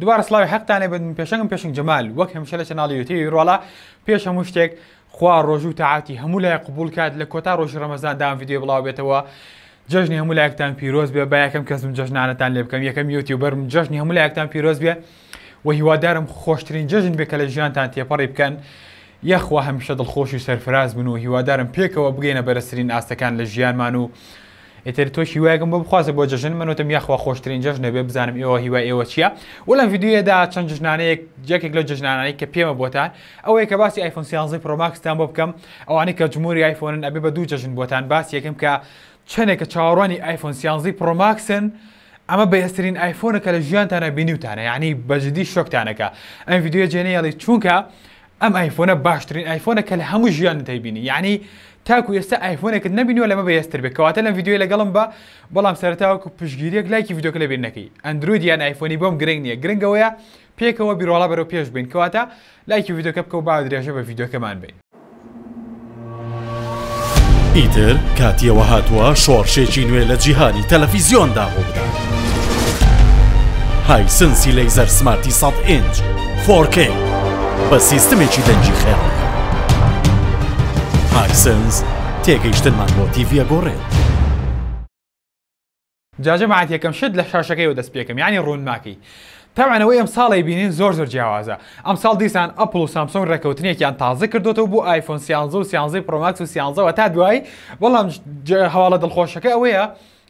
دوباره سلاوی حقتانه بن پێشنگ جەمال وەک هەمیشە لە چەناڵی یوتیوب ڕۆڵە پێش هەموو شتێک خوا ڕۆژ و تاعاتی هەموو لای قبول کات لە کۆتا ڕۆژی ڕەمەزاندا ئەم ڤیدیۆ بڵاو بێتەوە جەژنی هەموو لایەکتان پیرۆز بێ با یەکەم کەسم جەژنانەتان لێ بکەم یەکەم یوتیوبەرم جەژنی هەموو لایەکتان پیرۆز بێ و هیوادارم خۆشترین جەژن بێ کە لە ژیانتان تێپەڕی بکەن یەخوا هەمیشە دڵخۆش و سەرفراز بن و هیوادارم پێکەوە بگەینە بەرزترین ئاستەکان لە ژیانمان و ئێتر تۆش هیوایەکەم بۆ بخوازە بۆ جەژن منوتم یاخوا خۆشترین جەژنە بێ بزانم ئێوە هیوای ئێوە چییە و لەم ڤیدیۆیەدا چەند جژنانەیەک جێکێک لەو جژنانانەی کە پێمە بۆتان ئەوەیە کە باسی ئایفۆن 11 پرۆماکستان بۆ بکەم ئەوانەی کە جمهوری ئایفۆنن ئەبێ بە دوو جەژن بۆتان باسی یەکەم کە چەندێکە چاوەڕوانی ئایفۆن 11 پرۆماکسن ئەمە بەهێزترین ئایفۆنە کە لە ژیانتانە بینیوتانە یعنی بەجددی شۆکتانەکە ئەم ڤیدیۆ جێنەیەڵی چونکە ئەم ئایفۆنە باشترین ئایفۆنە کە لە هەموو ژیانت دەیبینی یعنی تاکو ئێستا ئایفۆنێکت نبینیوە لەمە بەهێزتر بێت کەواتە لەم ڤیدیۆی لەگەڵم بە بەڵام سەرەتاوەکو پشتگیریەک لایکی ڤیدیۆکە لەبیر نەکەی ئەندروید یان ئایفۆنی بۆم گرنگ نییە گرنگەوەیە پێکەوە بیرۆڵا بەرەو پێش بین کەواتە لایکی ڤیدیۆکە بکە و با درێژە بە ڤیدیۆکەمان بین. ئیتر کاتیەوە هاتووە شۆڕشێکی نوێ لە جیهانی تەلەڤیزیۆندا بۆ بدات. هایسنسی لەیزەر سمارتی 100 ئینچ 4K بە سیستمێکی دەنجی خێڕ. هایسنس تێگەیشتنمان بۆ تیڤیە گۆڕێت. جاجە ماعەت یەکەم شت لە شاشەکەیەوە دەست پێکەم یعنی ڕوونماکەی. طبعاً ئەوەی ئەم ساڵی بینین زۆر جیاوازە. ئەم ساڵ دیسان ئەپڵ و سامسۆنگ ڕێکەوتنێکیان تازە کردوتەوە بۆ ئایفۆن 11 و 11 پرۆماکس و 11 و تا دوای بەڵام هەواڵە دڵخۆشەکە ئەوەیە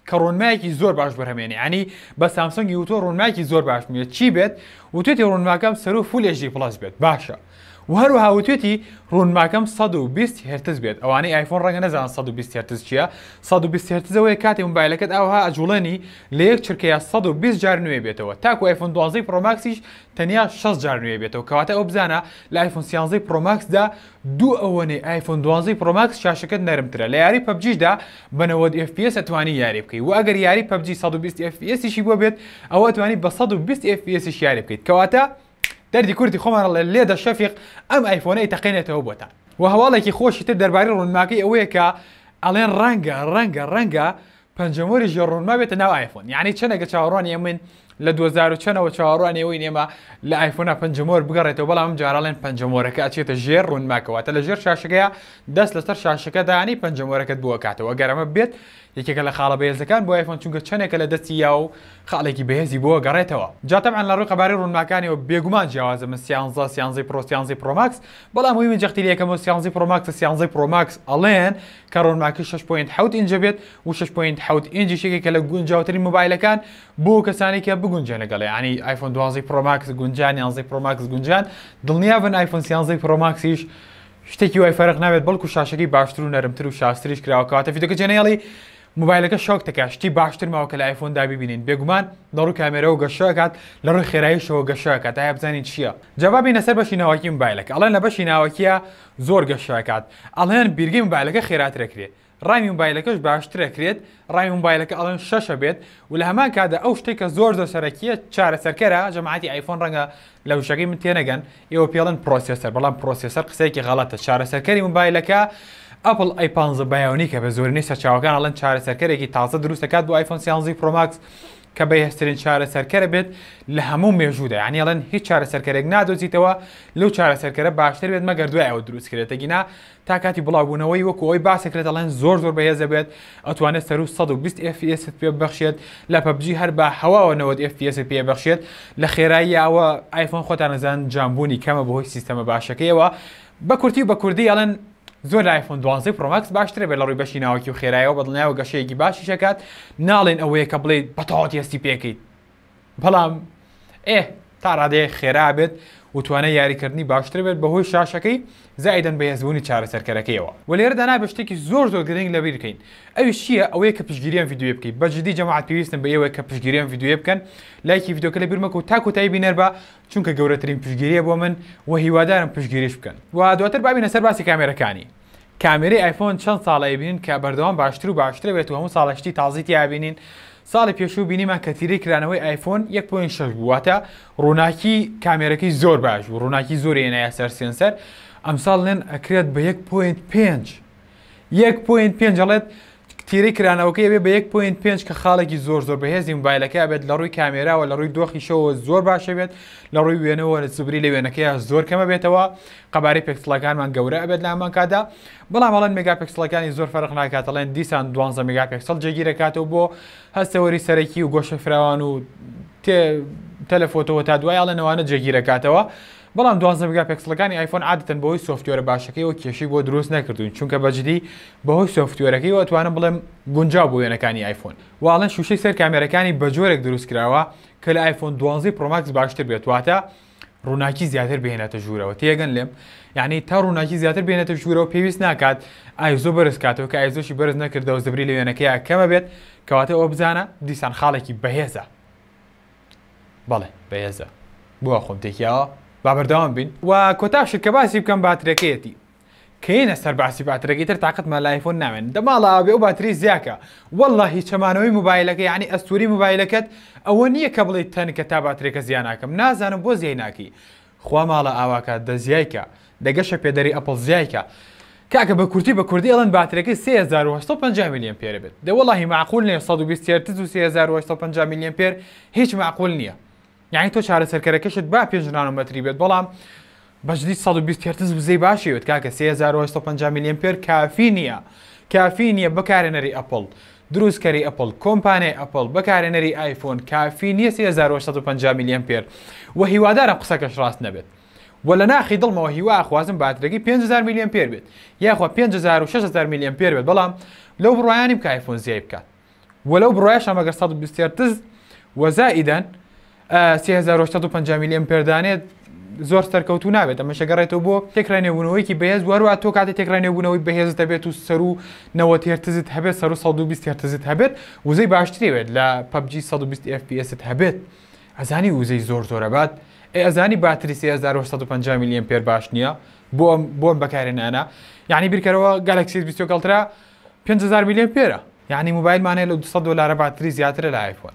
کە ڕوونمایەکی زۆر باش بەرهەمێنێ ینی بە سامسۆنگی وتۆ ڕوونمایەکی زۆر باش میێت چی بێت وتێتی ڕوونماکەم سەر فول HD پڵەس بێت باشە و هەروەها وتێتی ڕوونماکەم 120 هرتز بێت ئەوانەی ئایفۆن ڕەنگە نەزان 120 هرتز چییە 120 هرتزەوەی کاتی مۆبایلەکەت ئەوها ئەجوڵێنی لە یەک چرکەیە 120 جار نوێ بێتەوە تاکو ئایفۆن 12 پرۆماکسیش تەنیا 6 جار نوێ بێتەوە کەواتە ئەو بزانە لە ئایفۆن 11 پرۆماکسدا دوو ئەوەنەی ئایفۆن 12 پرۆماکس شاشەکەت نەرمترە لە یاری پەبجیشدا بە 90 FPS ئەتوانی یاری بکەیت و ئەگەر یاری پەبجی 120 FPSیشی بۆ بێت ئەوە ئەتوانی بە 120 FPSیش یاری بکەیت کەواتە دەردی کوردی خۆمان لێدە شەفیق ئەم ئایفۆنەی تەقینێتەوە بۆتان و هەواڵێکی خۆشی تر دەربارەی ڕوونماکەی ئەوەیە کە ئەڵێن ڕەنگە پەنجەمۆری ژێر ڕوونما بێتە ناو ئایفۆن یعنی چەندێکە چاوەڕوانی من لە 2004ەوە چاوەڕوانی ئەوەی نێمە لە ئایفۆنە پەنجەمۆر بگەڕێتەوە بەڵام جارەڵێن پەنجەمۆرەکە ئەچێتە ژێر ڕوونماکەواتە لە ژێر شاشەکەیە دەست لەسەر شاشەکەدانی پەنجەمۆرەکەت بووە کاتەوە گەرەمە بێت یەکێکە لە خاڵە بەهێزەکان بۆ ئایفۆن چونکە چەندێکە لە دەستی یا و خاڵێکی بەهێزی بۆ گەڕێتەوە جاتەبعاً لە ڕووی قەبارەی ڕوونماکانیەوە بێگومان جیاوازە من 11 پرۆ 11 پرۆماکس بەڵام هەمووی من جەختی لە یەکەمەوە 11 پرۆماکس 11 پرۆماکس ئەڵێن کە ڕوونماکەی 6.7 ئینچ بێت و 6.7 ئینچ یەکێکە لە گونجاوترین مۆبایلەکان بۆ کەسانی کە بگونجێن لەگەڵ ینی ئایفۆن 12 پرۆماکس گونجان 11 پرۆماکس گونجان دڵنیابن ئایفۆن 11 پرۆماکسیش شتێکی وای فەرق نابێت بەڵکو شاشەکەی باشتر و نەرمتر و شاستریش کراوە کەواتە ڤیدیۆکە جێنەیەڵی مۆبایلەکە شۆک دەکات شتی باشتر ماوە کە لە ئایفۆندا ببینین بێگومان لە ڕووی کامێرەوە گەشەکات لە ڕووی خێراییشەوە گەشەکات تا بزانین چییە جوابی نەسەر بەشی ناوەکی مۆبایلەکە ئەڵێن لە بەشی ناوەکیە زۆر گەشەکات ئەڵێن بیرگەی مۆبایلەکە خێراترەکرێت ڕامی مۆبایلەکەش باشترەکرێت ڕامی مۆبایلەکە ئەڵێن 6 بێت و لە هەمان کاتدا ئەو شتێکە زۆر سەرەکیە چارەسەرکەرە جەماعەتی ئایفۆن ڕەنگە لە وشەکەی من تێنەگەن ئێوە پێڵن پرۆسێسەر بەڵام پرۆسێسەر قسەیەکی غەڵەتە چارەسەرکەری مۆبایلەکە ئەپڵ ئای15 بایۆنیکە بە زۆرینەی سەرچاوەکان ئەڵێن چارەسەرکەرێکی تازە دروست دەکات بۆ ئایفۆن 11 پرۆماکس کە بەهێزترین چارەسەرکەرە بێت لە هەموو مێژوودا یعنی ئەڵێن هیچ چارەسەرکەرێک نادۆزیتەوە لەو چارەسەرکەرە باشتر بێت مەگەر دوای ئەوە دروست کرێتە گینا تا کاتی بڵاوبوونەوەی وەکو ئەوی باسەکرێت ئەڵێن زۆر بەهێزە بێت ئەتوانێت سەر و 120 FPS پێ ببەخشێت لە پەبجی هەر بە هەواوە 90 FPS پێ بەخشێت لە خێرایی ئەوە ئایفۆن خۆتان نەزان جامبوونی کەمە بەهۆی سیستەمە باشەکەیەوە بە کورتی بە کوردی ئەڵێن زۆر ئایفۆن 12 پرۆماکس باشترە بێت لە ڕووی بەشی ناوەکی و خێرایەوە بەدڵنیایەوە گەشەیەکی باشی شەکات ناڵێن ئەوەیە کە بڵێ بەتەواوەتی هەستی پێکەیت بەڵام تا ڕادەیە خێرا بێت و توانای یاریکردنی باشتر بێت بەهۆی شاشەکەی زائیدەن بەهێزبوونی چارەسەرکەرەکەیەوە و لێرەدا نابێت شتێکی زۆر گرنگ لەبیر بکەین ئەویش چییە ئەوەیە کە پشتگیریان ڤیدیۆ بکەیت بەجددی جەماعەت پێویستن بە ئێوە کە پشتگیریان ڤیدیۆ بکەن لایکی ڤیدیۆکە لەبیر مەکە و تاکۆتایی بینەر بە چونکە گەورەترین پشتگیریە بۆ من و هیوادارم پشتگیریش بکەن و دواتر بابینە سەر باسی کامێرەکانی کامێرەی ئایفۆن چەند ساڵە بینین کە بەردەوام باشتر و باشتر بێت و هەموو ساڵەشتی تازی تیابینین ساڵی پێشوو بینیمان کە تیرەی کرانەوەی ئایفۆن 1.6 بوواتە ڕووناکی کامێرەکەی زۆر باش و ڕووناکی زۆر هێنایە سەر سێنسەر ئەمساڵ لێن ئەکرێت بە 1.5 1.5 ئەڵێت تیرەی کرانەوەکەی بێ بە 1.5 کە خاڵێکی زۆر بەهێزی موبایلەکە بێت لە ڕووی کامێراوە لە ڕووی دۆخیشەوە زۆر باشە بێت لە ڕووی وێنەوە سوبری لە وێنەکەی زۆر کەمە بێتەوە قەبارەی پێکسڵەکانمان گەورە ئەبێت لە هەمان کادا بەڵام ئەڵەن مێگاپیکسڵەکانی زۆر فەرق ناکاتەڵێن دیسان 12 مێگاپیکسڵ جێگیرەکاتەوە بۆ هەستەوەری سەرەکی و گۆشە فراوان و تەلەفۆتەوە تا دوای ئەڵێنەوانە جێگیرەکاتەوە بەڵام 12 مێگاپیکسڵەکانی ئایفۆن عادەتەن بەهۆی سۆفتوێرە باشەکەیەوە کێشەی بۆ دروست نەکردوین چونکە بەجددی بەهۆی سۆفتوێرەکەی ئەتوانم بڵێم گونجاو بۆ وێنەکانی ئایفۆن واڵەن شوشەی سەر کامێرەکانی بە جۆرێک دروست کراوە کە لە ئایفۆن 12 پرۆماکس باشتر بێت واتە ڕووناکی زیاتر بهێنێتە ژوورەوە تێگەن لێم یعنی تا ڕووناکی زیاتر بێنێتە ژوورەوە پێویست ناکات ئایزۆ بەرز کاتەوە کە ئایزۆشی بەرز نەکردەوە زبری لە وێنەکەیە کەمە بێت کەواتە ئەوە بزانە دیسان خاڵێکی بەهێزە بەڵێ بەهێزە بووە خۆم تێکیاوە با بەردەوام بین و کۆتاشت کە باسی بکەم باترەکەیەتی کەینە سەر باسی باترەکەی تر تااقتمان لە ئایفۆن نامێن دەماڵە بێ و باتری زیاکە وەڵڵاهی چەمانەوەی موبایلەکە یعنی ئەستوری موبایلەکەت ئەوە نییە کە بڵێ تەنکە تا باترێکە زیان ناکەم نازانم بۆ زیای ناکەی خوا ماڵە ئاواکە دەزیایکە دەگەشە پێدەری ئەپڵ زیایکە کاکە بە کورتی بە کوردی ئەڵەن باترەکەی 3850 میلیۆن پێرە بێت دەوەڵی معقول نیە 120 هرتز و 3850 میلیۆن پێر هیچ معقول نییە یعنی تۆ چارەسەرکەرەکەشت با 5 نانۆمەتری بێت بەڵام بەجددی 120 هرتز وزەی باشیوێت کاکە 3850 میلیۆن پێر کافی نییە بەکارێنەری ئەپڵ دروستکەری ئەپڵ کۆمپانیای ئەپڵ بەکارێنەری ئایفۆن کافی نییە 3850 میلیۆن پێر و هیوادارم قسەکەش ڕاست نەبێت و لە ناخی دڵمەوە هیوا خوازم باترەکەی 5000 میلیۆن پێر بێت یاخوا 5000 و 6000 میلیۆن پێر بێت بەڵام لەو بڕوایانی بکە ئایفۆن زیای بکات وەلەو بڕایش ئەمەگەر 120 هرتز وەزائیدەن 3850 میلیۆن پێردانێت زۆر سەرکەوتو نابێت ئەمە شەگەڕێتەوە بۆ تێکرانێبوونەوەیکی بەهێز وەروە تۆ کاتی تێکرانێبوونەوەی بەهێزت هەبێت و سەر و 90 هرتزت هەبێت سەر و 120 هرتزت هەبێت وزەی باشترێت لە PUBG 120 FPS هەبێت ئەزانی وزەی زۆر زۆرەبات ئەزانی باتری 3850 میلیۆن پێر باش نییە بۆم بەکارێنانە یعنی بیرکەرەوە گالاکسی 20 کەڵترا 5000 میلیۆن پێرە یعنی موبایلمانەیە لە 200 دلار باتری زیاترە لە ئایفۆن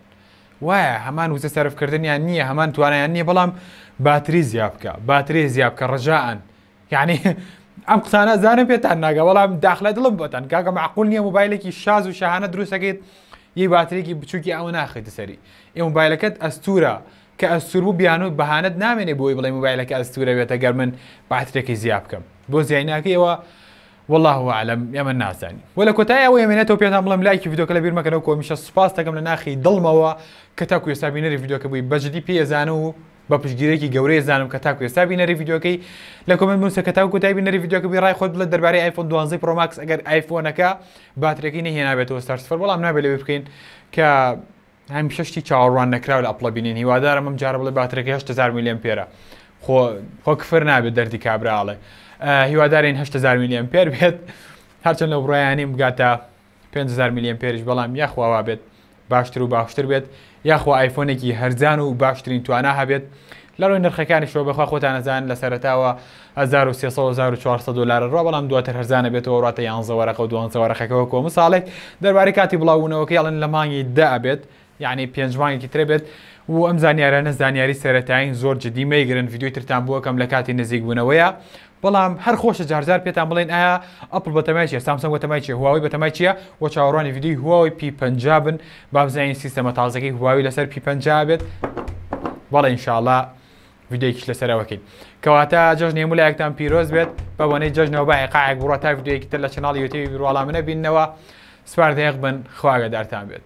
وایە هەمان وزە سەرفکردنیان نییە هەمان توانایان نییە بەڵام باتری زیاب بکە ڕەجاءن یعنی ئەم قسانە زانم پێتان ناگە بەڵام داخلە دڵم بۆتان کاکە معقول نییە موبایلێکی شاز و شەهانە دروستەکەیت یەی باترێکی بچووکی ئەو ناخیتە سەری ئێ موبایلەکەت ئەستورە کە ئەستور بوو بیان و بەهانەت نامێنێ بۆی بڵێ موبایلەکە ئەستورە بێتە گەر من باترێکی زیاب بکەم بۆ زیای ناکەیەوە والله أعلم يا من نازاني ولا كتايا ويا مناتو بيان بلم لايك فيديو كلا بير ما كانوا كوميش سباس تاكم لناخي ضلموا كتاكو يسابينري فيديو كبي بجدي بي زانو بپشتگیریەکی گەورەی زانم کە تاکو ئێستا بینەری ڤیدیۆکەی لە کۆمنت بنووسە کە تاکو تای بینەری ڤیدیۆکە بی ڕای خۆت بڵێت دەربارەی ئایفۆن 12 پرۆماکس ئەگەر ئایفۆنەکە باترەکەی نەهێنابێتەوە سەر سفر بەڵام نابێت لەوێ بکەین کە هەمیشە شتی چاوەڕوان نەکراو لە ئەپڵە بینین هیوادارم ئەم جارە بڵێ باترەکەی 8000 میلیۆن پێرە خۆ کفر نابێت دەردی کابراڵێ هیوادارین 8000 میلیۆن پێر بێت هەرچەند لەو بڕایانی بگاتە 5000 میلیۆن پێریش بەڵام یاخوا بێت باشتر و باشتر بێت یاخوا ئایفۆنێکی هەرزان و باشترین توانە هەبێت لە ڕۆی نرخەکانی شۆ بەخوا خۆتان ئەزانن لە سەرەتاوە 1300 دلار ڕۆ بەڵام دواتر هەرزانە بێتەوە ڕاتە 11 وەرەقە و 12 وەرەقەکەەوە کۆمە ساڵێک دەربارەی کاتی بڵاوبوونەوەکە یاڵن لە مانگی دا ئەبێت یعنی 5 مانگێکی ترێ بێت و ئەم زانیارانە زانیاری سەرەتایین زۆر جدی مەیگرن ڤیدیۆی ترتان بووەکەم لە کاتی نزیک بوونەوەیە بەڵام هەر خۆشە جارجار پێتان بڵێن ئایا ئەپڵ بەتەمای چیە سامسەنگ بەتەمای چیە هواوی بەتەمای چیە و چاوەڕوانی ڤیدیۆی هواوی P50 بن با بزانین سیستەمە تازەکەی هواوی لەسەر P50 بێت بەڵێ ئینشاءڵڵا ڤیدیۆیەکیش لەسەرەوەکەین کەواتە جەژنی هەموو پیرۆز بێت بە بۆنەی جەژنەوە بە قایەک بڕۆ تا ڤیدیۆیەکی تر لە چەناڵی یوتیوب ڕۆڵامنە بیننەوە سپاردەیەق بن خوا ئاگادارتان بێت